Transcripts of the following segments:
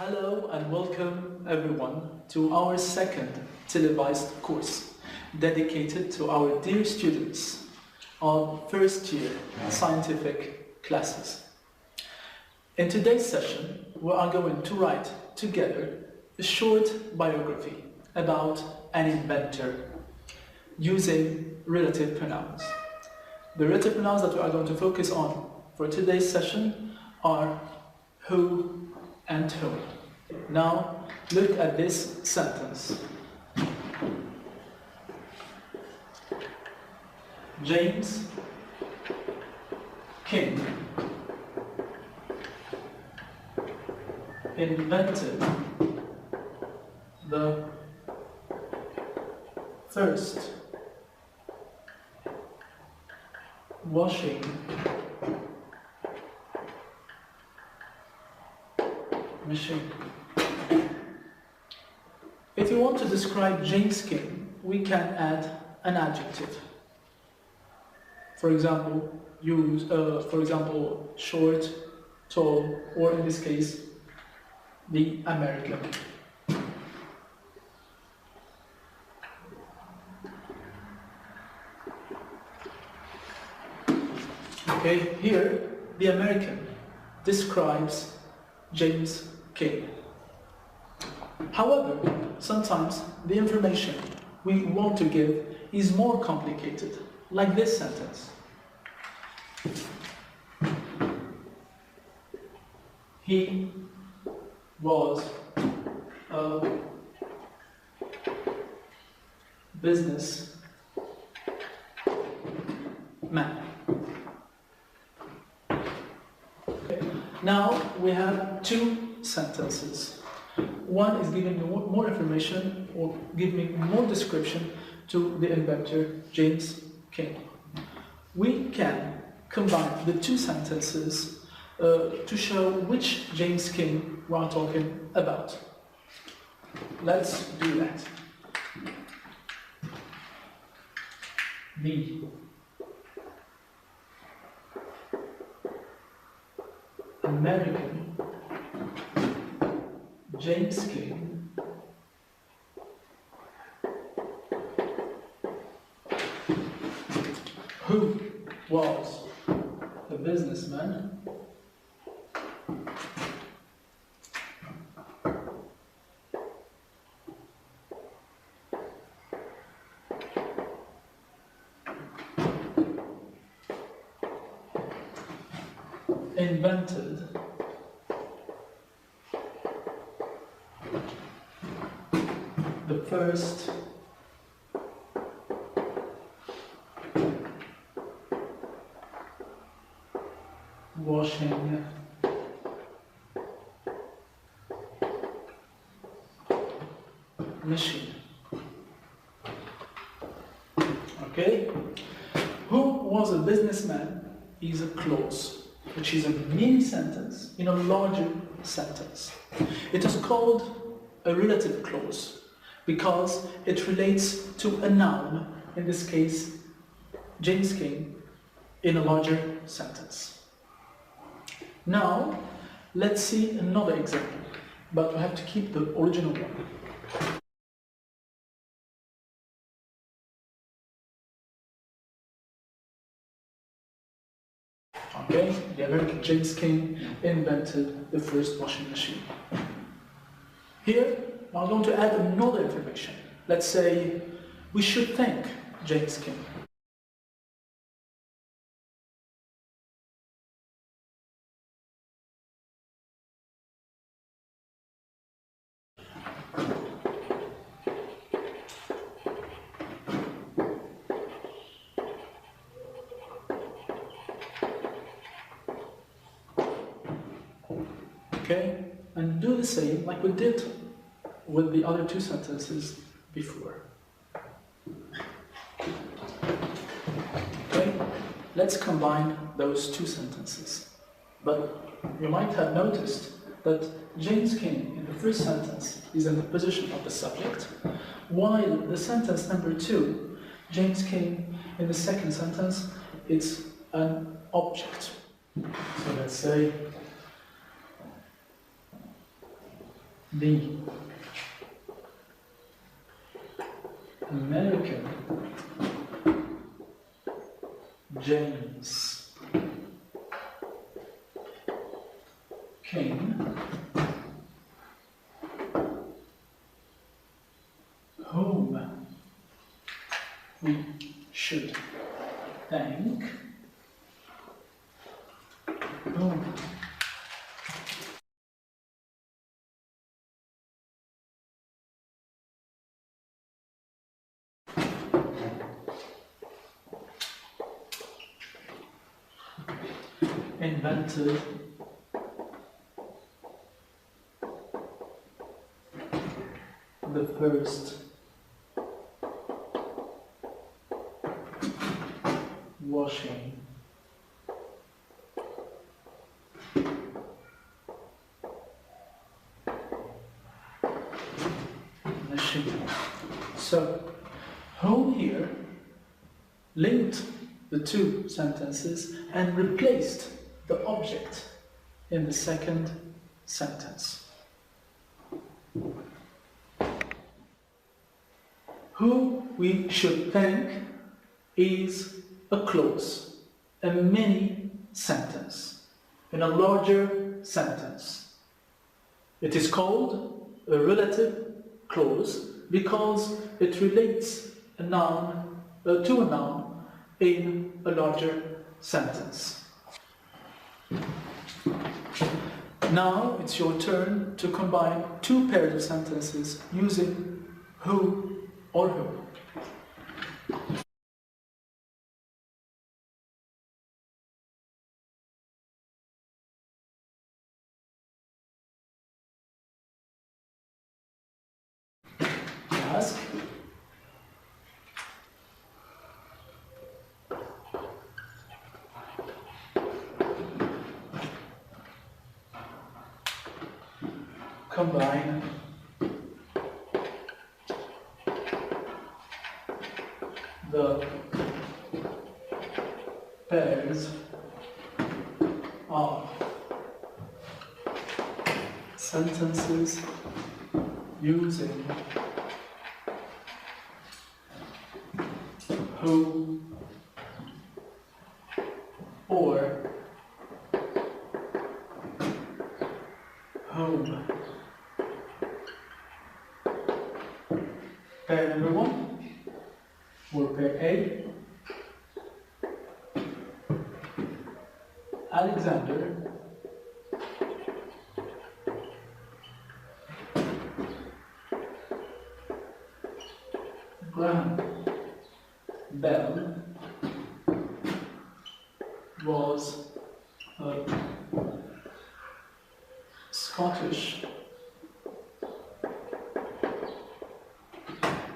Hello and welcome everyone to our second televised course dedicated to our dear students on first year scientific classes. In today's session, we are going to write together a short biography about an inventor using relative pronouns. The relative pronouns that we are going to focus on for today's session are who and whom. Now, look at this sentence. James King invented the first washing machine. If you want to describe James King, we can add an adjective. For example, short, tall, or in this case, the American. Okay, here the American describes James King. However, sometimes the information we want to give is more complicated, like this sentence. He was a businessman. Okay. Now we have two sentences. One is giving more information or giving more description to the inventor, James King. We can combine the two sentences to show which James King we are talking about. Let's do that. The American James King who was a businessman invented the first washing machine. Okay? Who was a businessman is a clause, which is a mini sentence in a larger sentence. It is called a relative clause because it relates to a noun, in this case, James King, in a larger sentence. Now, let's see another example, but we have to keep the original one. Okay, the American James King invented the first washing machine. Here, I'm going to add another information. Let's say we should thank James King. Okay, and do the same like we did with the other two sentences before. Okay, let's combine those two sentences. But you might have noticed that James King in the first sentence is in the position of the subject, while the sentence number 2, James King, in the second sentence, it's an object. So let's say the American James King, whom we should thank, whom invented the first washing machine. So, whom here linked the two sentences and replaced the object in the second sentence. Who we should thank is a clause, a mini sentence, in a larger sentence. It is called a relative clause because it relates a noun to a noun in a larger sentence. Now it's your turn to combine two pairs of sentences using who or whom. Ask. Combine the pairs of sentences using who or whom. Pair number one, or pair A, Alexander Graham Bell was a Scottish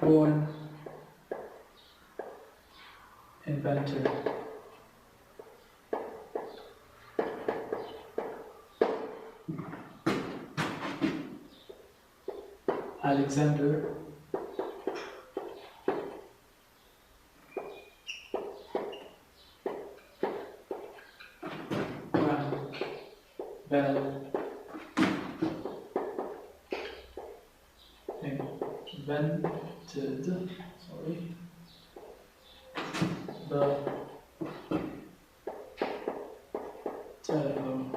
born inventor. Alexander Graham Bell invented, the telephone.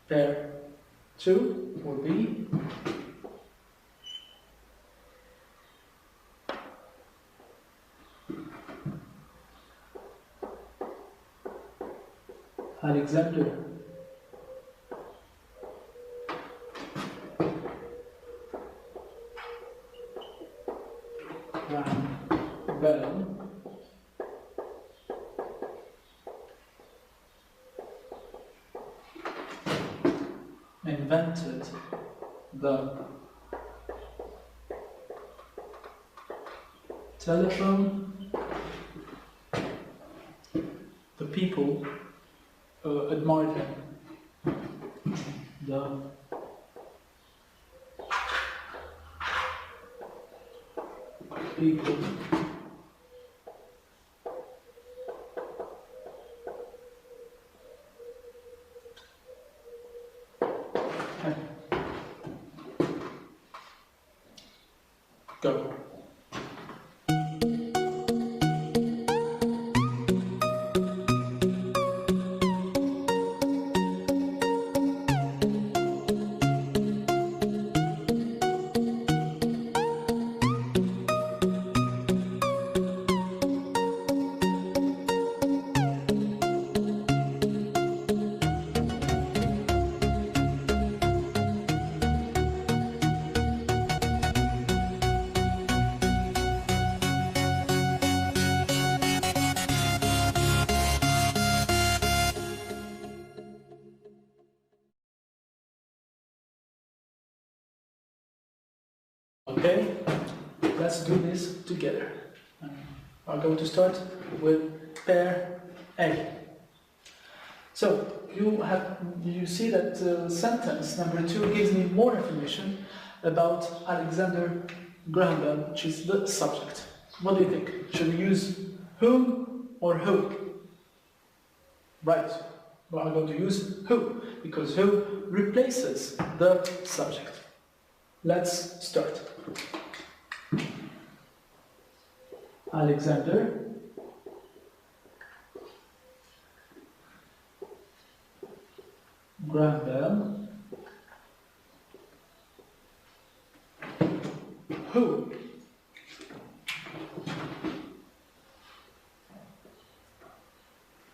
Pair 2 would be Alexander Graham Bell invented the telephone. The people admired him. The people Go. Okay, let's do this together. I'm going to start with pair A. So you see that sentence number 2 gives me more information about Alexander Graham Bell, which is the subject. What do you think? Should we use whom or who? Right. Well, I'm going to use who, because who replaces the subject. Let's start. Alexander Graham Bell, who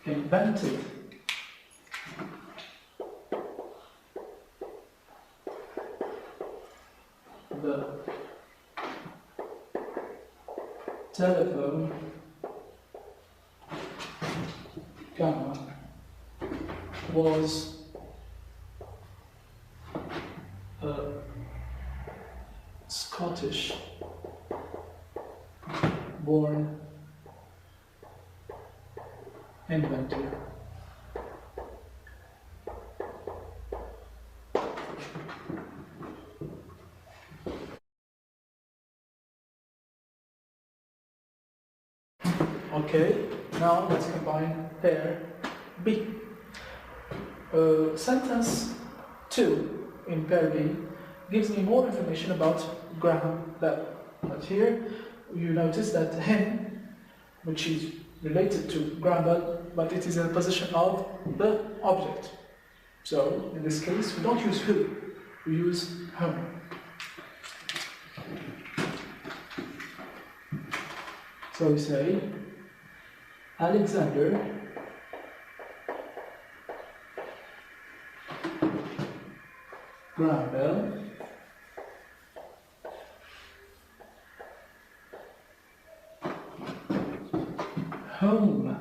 invented the telephone camera, was a Scottish born inventor. Okay, now let's combine pair B. Sentence 2 in pair B gives me more information about Graham Bell. But here you notice that him, which is related to Graham Bell, but it is in the position of the object. So in this case, we don't use who, we use whom. So we say Alexander Graham Bell whom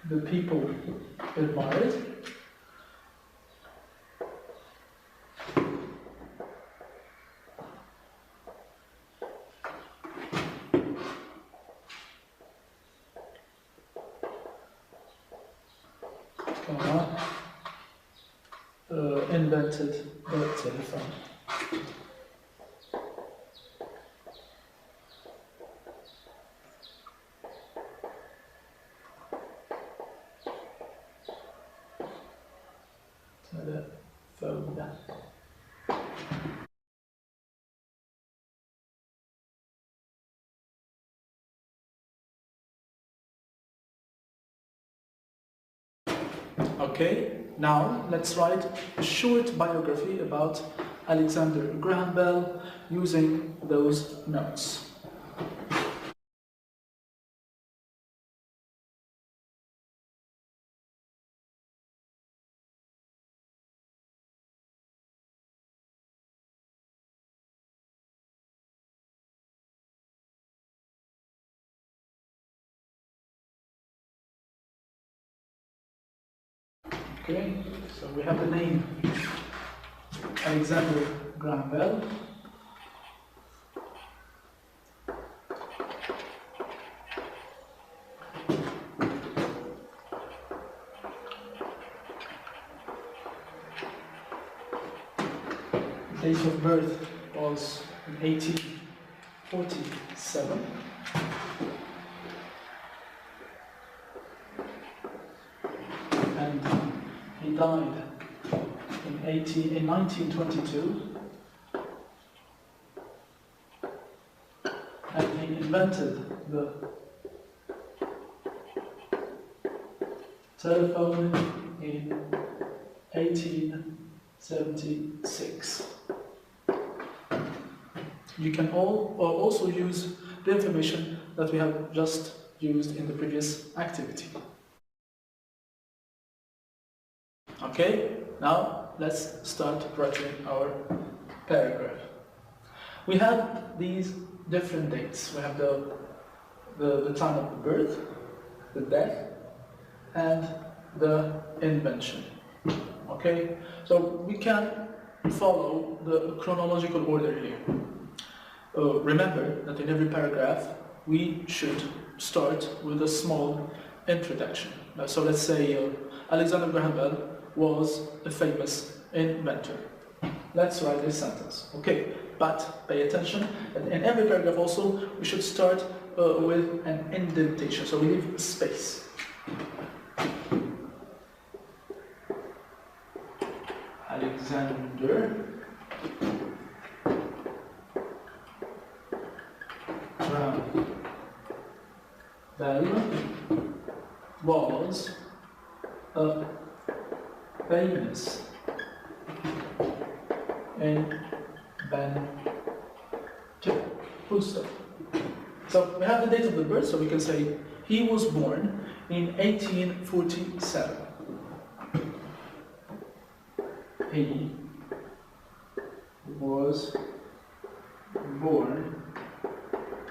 the people admired invented the telephone. Telephone. Okay, now let's write a short biography about Alexander Graham Bell using those notes. Okay, so we have the name Alexander Graham Bell. Date of birth was in 1847. And died in 1922, and he invented the telephone in 1876. You can also use the information that we have just used in the previous activity. Okay, now let's start writing our paragraph. We have these different dates. We have the time of the birth, the death, and the invention. Okay, so we can follow the chronological order here. Remember that in every paragraph we should start with a small introduction. So let's say Alexander Graham Bell was a famous inventor. Let's write this sentence. Okay, but pay attention that in every paragraph also we should start with an indentation. So we leave space. Alexander Graham Bell was a famous inventor. Full stop. So we have the date of the birth, so we can say he was born in 1847. He was born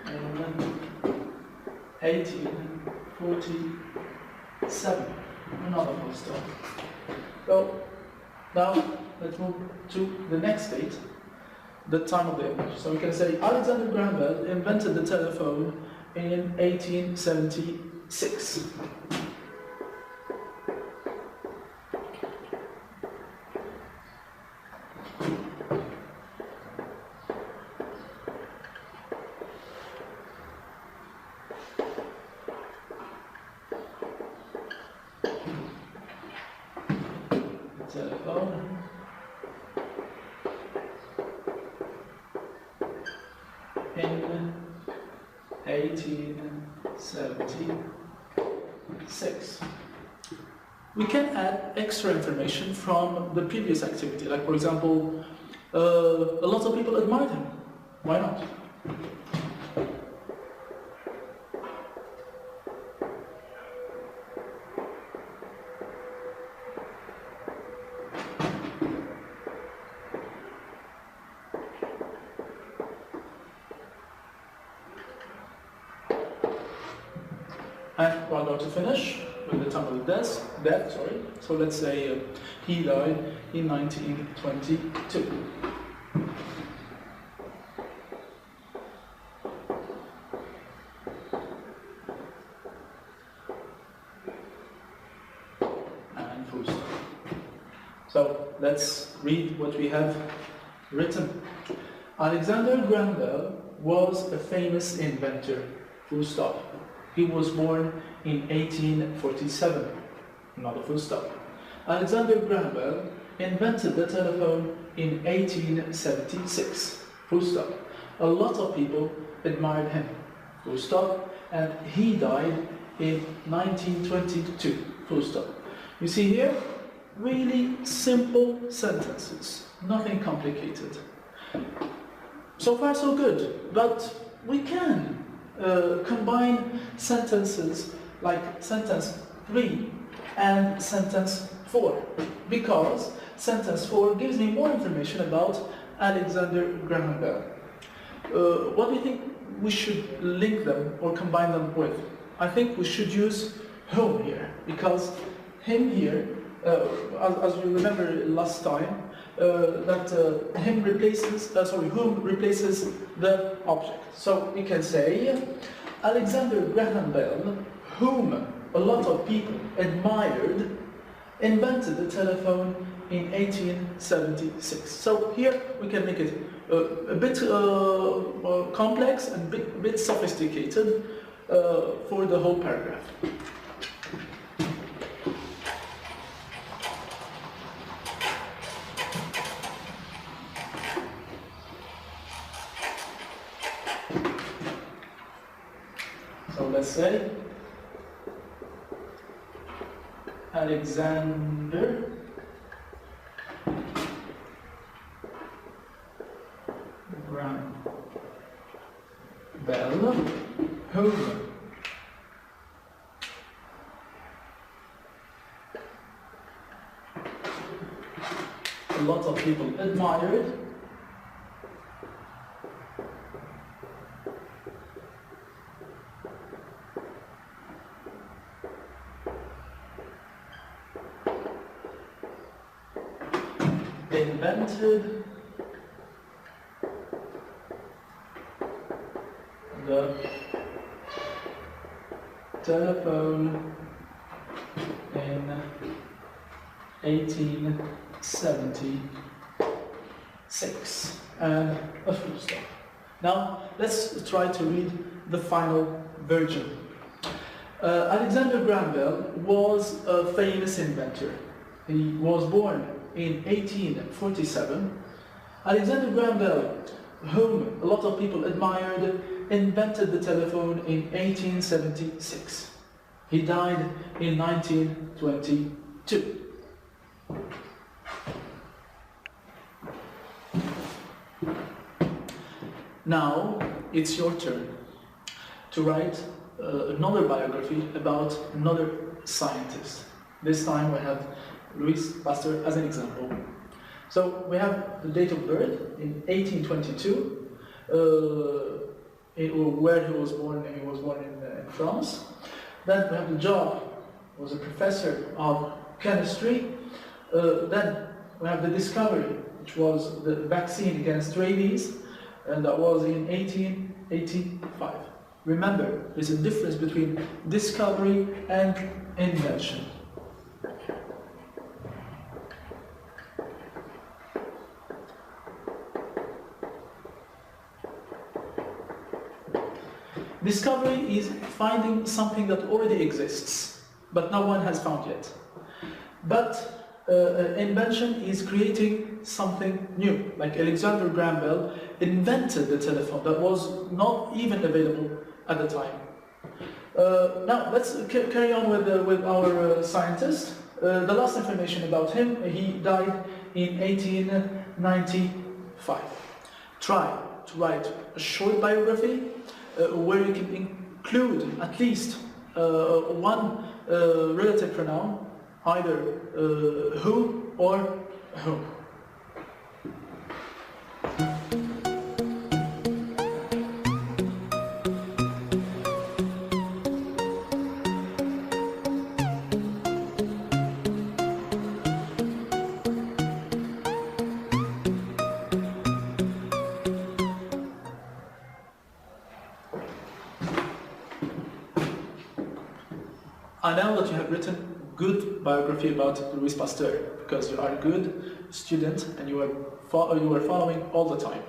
in 1847. Another full stop. So now let's move to the next date, the time of the invention. So we can say Alexander Graham Bell invented the telephone in 1876. Telephone in 1876. We can add extra information from the previous activity, like for example, a lot of people admired him. Why not? And we're going to finish with the time of the death. So let's say he died in 1922. And full stop. So let's read what we have written. Alexander Graham Bell was a famous inventor. Full stop. He was born in 1847. Another full stop. Alexander Graham Bell invented the telephone in 1876. Full stop. A lot of people admired him. Full stop. And he died in 1922. Full stop. You see here, really simple sentences. Nothing complicated. So far so good, but we can combine sentences like sentence 3 and sentence 4, because sentence 4 gives me more information about Alexander Graham Bell. What do you think we should link them or combine them with? I think we should use whom here, because him here, as you remember last time, that whom replaces the object. So we can say Alexander Graham Bell, whom a lot of people admired, invented the telephone in 1876. So here we can make it a bit complex and a bit sophisticated for the whole paragraph. So let's say Alexander Graham Bell, whom a lot of people admired, invented the telephone in 1876, and a full stop. Now let's try to read the final version. Alexander Graham Bell was a famous inventor. He was born in 1847. Alexander Graham Bell, whom a lot of people admired, invented the telephone in 1876. He died in 1922. Now it's your turn to write another biography about another scientist. This time we have Louis Pasteur as an example. So we have the date of birth in 1822, where he was born. He was born in France. Then we have the job. He was a professor of chemistry. Then we have the discovery, which was the vaccine against rabies, and that was in 1885. Remember, there's a difference between discovery and invention. Discovery is finding something that already exists, but no one has found yet. But invention is creating something new, like Alexander Graham Bell invented the telephone that was not even available at the time. Now let's carry on with our scientist. The last information about him, he died in 1895. Try to write a short biography where you can include at least one relative pronoun, either who or whom. I know that you have written good biography about Louis Pasteur because you are a good student and you are following all the time.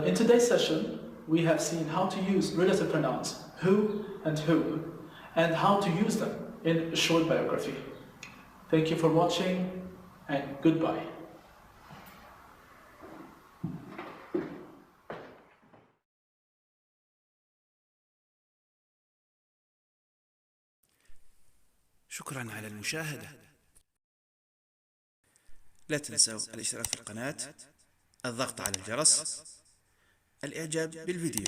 In today's session, we have seen how to use relative pronouns who and whom and how to use them in a short biography. Thank you for watching and goodbye. شكرا على المشاهدة. لا تنسوا الاشتراك في القناة، الضغط على الجرس، الإعجاب بالفيديو.